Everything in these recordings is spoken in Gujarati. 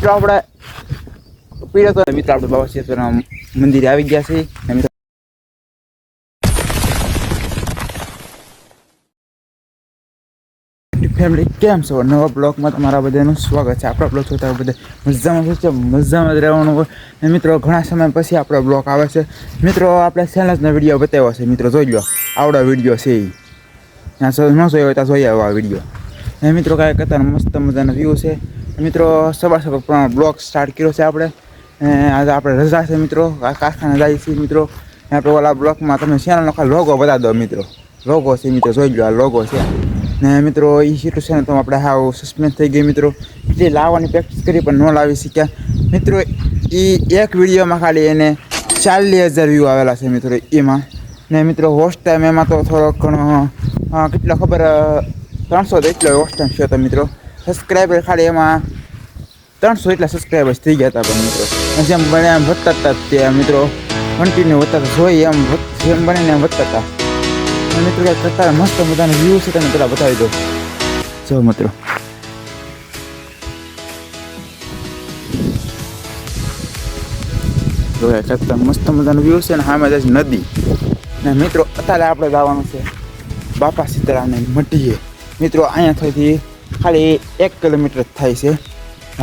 આપણે પીડ્યો તો મિત્રો આપણે બાબા સીતારામ મંદિરે આવી ગયા છે. ફેમિલી કેમ છો? નવા બ્લોગમાં તમારા બધાનું સ્વાગત છે. આપણા બ્લોગ જોતા બધા મજામાં જ રહેવાનું હોય. મિત્રો ઘણા સમય પછી આપણો બ્લોગ આવે છે. મિત્રો આપણે સેલેસનો વિડીયો બતાવ્યો છે. મિત્રો જોઈ લો, આવડો વિડીયો છે એ ત્યાં ન જોયો હોય ત્યાં જોઈ આવ્યો આ વિડીયો. એ મિત્રો કાંઈ કરતા મસ્ત મજાનો વ્યૂ છે. મિત્રો સવાર પણ બ્લોગ સ્ટાર્ટ કર્યો છે આપણે. આજે આપણે રજા છે મિત્રો, કારખાને જાય છે મિત્રો. આપણે ઓલા બ્લોગમાં તમે ચેનલનો ખાલી લોગો બતાવી દો મિત્રો. લોગો છે મિત્રો, જોઈ લો આ લોગો છે. ને મિત્રો એ સીટું છે ને તો આપણે હાવ સસ્પેન્સ થઈ ગઈ મિત્રો. જે લાવવાની પ્રેક્ટિસ કરી પણ ન લાવી શક્યા મિત્રો. એ એક વિડીયોમાં ખાલી એને 40,000 વ્યૂ આવેલા છે મિત્રો એમાં. ને મિત્રો હોસ્ટ ટાઈમ એમાં તો થોડોક ઘણો કેટલો ખબર 300 એટલો હોસ્ટ ટાઈમ છે તો મિત્રો. સબસ્ક્રાઈબર ખાલી એમાં 300 એટલા સબસ્ક્રાઈબર્સ થઈ ગયા હતા પણ મિત્રો. જેમ બને એમ વધતા હતા ત્યાં મિત્રો, કન્ટિન્યુ વધતા હતા. જોઈએ એમ જેમ બને ને એમ વધતા હતા મિત્રો. કરતા મસ્ત મજાનો વ્યૂ છે, તમે પેલા બતાવી દો. જો મિત્રો જોયા કરતા મસ્ત મજાનો વ્યૂ છે ને સામે જાય નદી. ને મિત્રો અત્યારે આપણે જવાનું છે બાપા સીતારામની મઢીએ મિત્રો. અહીંયાથી ખાલી 1 કિલોમીટર જ થાય છે.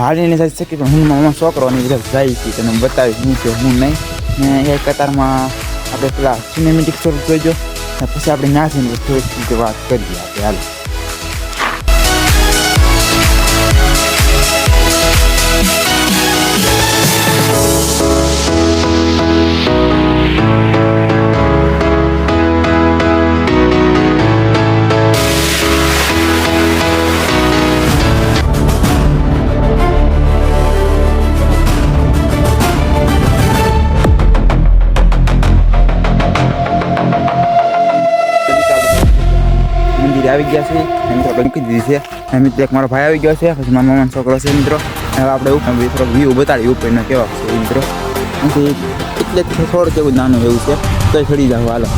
હાલીને જાય શકી પણ હું મામા છોકરોની બધા જાય છે, તને બતાવીશ હું કે હું નહીં. ને એ કતારમાં આપણે પેલા સિનેમેટિક સ્વરૂપ જોઈજો ને પછી આપણે ના થઈને થોડીક રીતે વાત કરીએ આપણે. હાલ આવી ગયા છે મિત્રો. આપણે મૂકી દીધી છે મિત્રો. એક મારો ભાઈ આવી ગયો છે, પછી મારા મામાનો છોકરો છે મિત્રો. હવે આપણે ઉપર થોડોક વ્યૂ બતાડીએ ઉપરનો કેવા છે મિત્રો. એટલે થોડુંક એવું નાનું એવું છે તો ચડી જાવ. હાલો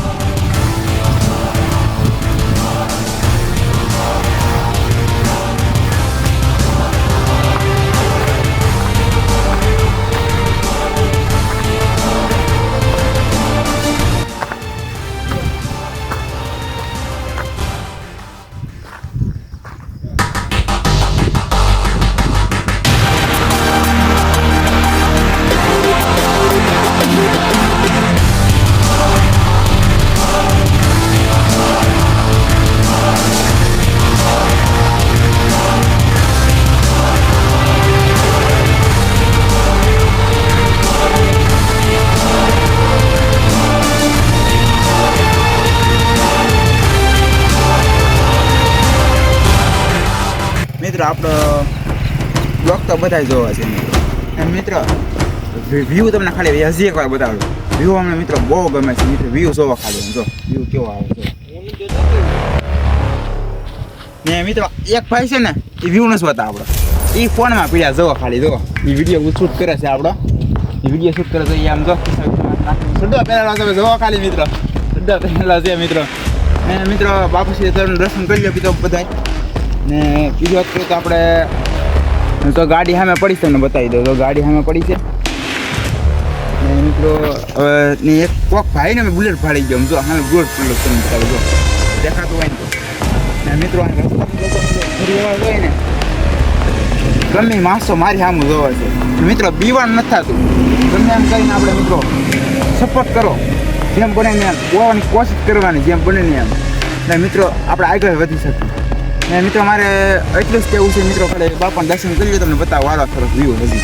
મિત્રો. આપણો બ્લોગ તો બધા જોવા છે મિત્રો. વ્યૂ તમને ખાલી હજી એકવાર બતાવજો. વ્યૂ અમને મિત્રો બહુ ગમે છે મિત્રો. વ્યૂ જોવા ખાલી જો વ્યૂ કેવો આવે છે ને મિત્રો. એક ભાઈ છે ને એ વ્યૂ નથી હોતા આપણો, એ ફોનમાં પીડ્યા જોવા ખાલી. જો એ વિડીયો શૂટ કરે છે આપણો, એ વિડીયો શૂટ કરે છે એ આમ જો સડ્ડો પહેલા તમે જોવા ખાલી મિત્રો. સડ્ડો પહેલા છે મિત્રો. ને મિત્રો બાપુ સીતારામનું દર્શન કરી લો કીધું બધા. ને બીજી વાત કરીએ તો આપણે તો ગાડી સામે પડી છે, તમને બતાવી દઉં તો ગાડી સામે પડી છે ને મિત્રો. હવે એક કોક ભાઈ ને બુલેટ ફાડી ગયો જો સામે બુલેટ પડ્યો તમને બતાવી દો દેખાતું હોય ને મિત્રો. હોય ને ગમે માણસો મારી સામે જોવા છે મિત્રો. બીવાન નથી થતું. ગમે એમ કરીને આપણે મિત્રો સપોર્ટ કરો, જેમ બને ને એમ બોવાની કોશિશ કરવાની, જેમ બને ને એમ. એટલે મિત્રો આપણે આગળ વધી શકીએ. ને મિત્રો મારે એટલું જ કહેવું છે મિત્રો. ખાલી બાપાને દર્શન કરી લો, તમને બતાવો વાળો સરસ વ્યૂ હજી.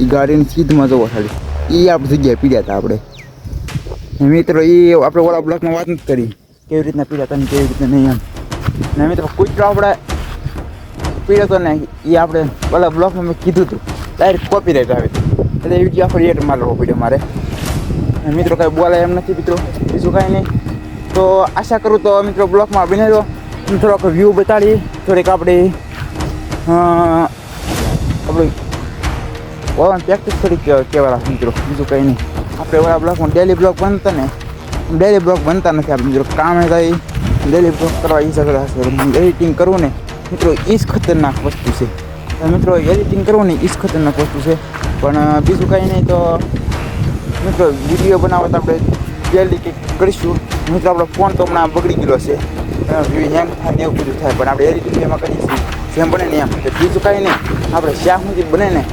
એ ગાડીની સીધમાં જવો ખાલી. એ આપણી જગ્યાએ પીડ્યા હતા આપણે મિત્રો. એ આપણે ઓલા બ્લોકમાં વાત નથી કરી કેવી રીતના પીડ્યા હતા ને કેવી રીતના નહીં એમ. ને મિત્રો કૂતરો આપણે પીડ્યો તો ને એ આપણે ઓલા બ્લોકમાં મેં કીધું હતું ડાયરેક્ટ કોપીરાઈટ આવે એટલે એ વિડીયો આખો રેટ મારવો પડ્યો મારે મિત્રો. કાંઈ બોલાય એમ નથી મિત્રો, બીજું કાંઈ નહીં. તો આશા કરું તો મિત્રો બ્લોકમાં બને રહો. થોડોક વ્યૂ બતાડી, થોડીક આપણી ઓવન પ્રેક્ટિસ થોડી કહેવા રાખો મિત્રો, બીજું કંઈ નહીં. આપણે ઓલા બ્લોગમાં ડેલી બ્લોગ બનતા ને, ડેલી બ્લોગ બનતા નથી આપણે મિત્રો. કામ થાય ડેલી બ્લોગ કરવા એ સગળ હશે. એડિટિંગ કરવું ને મિત્રો એ જ ખતરનાક વસ્તુ છે મિત્રો. એડિટિંગ કરવું ને એ જ ખતરનાક વસ્તુ છે. પણ બીજું કંઈ નહીં તો મિત્રો વિડીયો બનાવવા તો આપણે ડેલી કંઈક કરીશું મિત્રો. આપણો ફોન તો હમણાં બગડી ગયેલો છે, હેંગ થાય ને એવું બધું થાય, પણ આપણે એડિટિંગ એમાં કરીએ છીએ જેમ બને ને એમ. તો બીજું કાંઈ નહીં, આપણે શ્યામ સુધી બને ને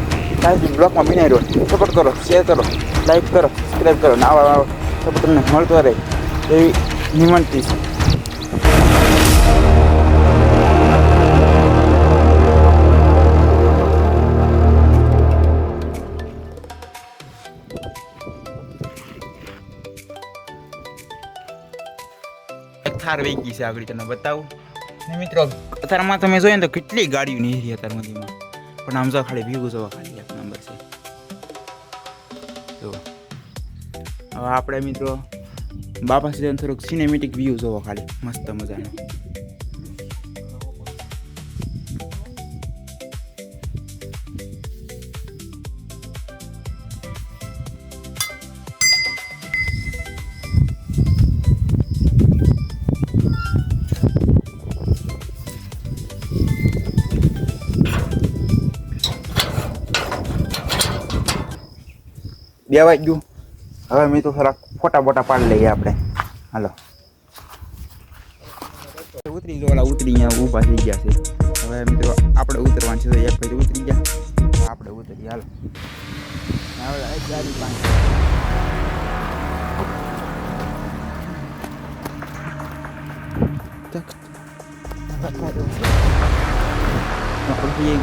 ત્યાં બ્લોગમાં બનાવી રહ્યો. સપોર્ટ કરો, શેર કરો, લાઈક કરો, સબસ્ક્રાઈબ કરો ને આવા સપોર્ટ તમને મળતો રહે એવી વિનંતી છે. થાર વહી ગઈ છે આગળ, તમને બતાવું ને મિત્રો. અત્યારમાં તમે જોઈએ ને તો કેટલી ગાડીઓ નહીં રહી અત્યારમાંથીમાં, પણ આમ જો ખાલી વ્યૂ જોવા ખાલી એક નંબર છે. જો હવે આપણે મિત્રો બાપા સીધા થોડુંક સિનેમેટિક વ્યૂ જોવા ખાલી મસ્ત મજાનો. બે વાગ્યું હવે મિત્રો થોડાક ફોટા બોટા પાડી લઈએ આપણે. હાલો ઉતરી જો, ઓલા ઉતરી અહીંયા ઊભા થઈ ગયા છે. હવે મિત્રો આપણે ઉતરવાનું છે, એક ભાઈ ઉતરી ગયા, આપણે ઉતરી. હાલો ગાડી પાસે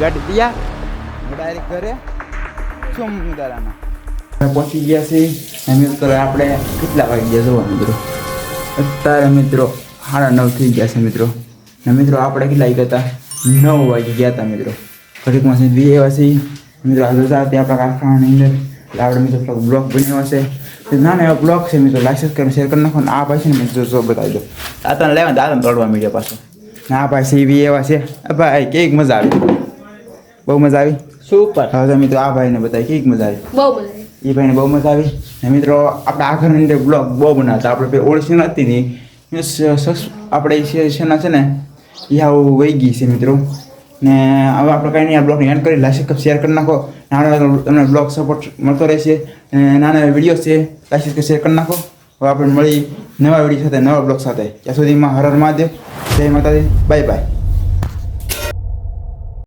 ગાડી દિયા ડાયરેક્ટ ઘરે શું દારાના પહોંચી ગયા છે. મિત્રો આપણે કેટલા વાગી ગયા જોવા મિત્રો, અત્યારે મિત્રો 9:30 થઈ ગયા છે મિત્રો. ને મિત્રો આપણે કેટલા ગયા હતા, 9 વાગી ગયા હતા મિત્રો. ઘડીકમાં છે 2 એવા છે મિત્રો. આ જોતા તે આપણા કારખાનાની અંદર એટલે આપણે મિત્રો બ્લોગ બનાવ્યો છે. નાના એવા બ્લોગ છે મિત્રો. લાઈક કરીને શેર કરી નાખો. ને આ ભાઈ છે ને મિત્રો જો બતાવી દો, આ તને લેવા દાદા તોડવા મીડિયા પાછો. ને આ ભાઈ છે એ એવા છે. ભાઈ કેવી મજા આવી, બહુ મજા આવી, સુપર. હવે મિત્રો આ ભાઈને બતાવી કેવી મજા આવી, બહુ મજા આવી. એ ભાઈને બહુ મજા આવી. ને મિત્રો આપણે આ ઘરની અંદર બ્લોગ બહુ બનાવતા. આપણે ઓળખી નહોતી ની આપણે શેના છે ને એ આવું વહી ગઈ છે મિત્રો. ને હવે આપણે કાંઈ નહીં, આ બ્લોગને એન્ડ કરી લાઈક શેર કરી નાખો. નાના તમને બ્લોગ સપોર્ટ મળતો રહેશે. નાના વિડીયો છે, લાઈક શેર કરી નાખો. હવે આપણે મળી નવા વિડીયો સાથે, નવા બ્લોગ સાથે. ત્યાં સુધીમાં હર હર મહાદેવ, જય માતાજી, બાય બાય.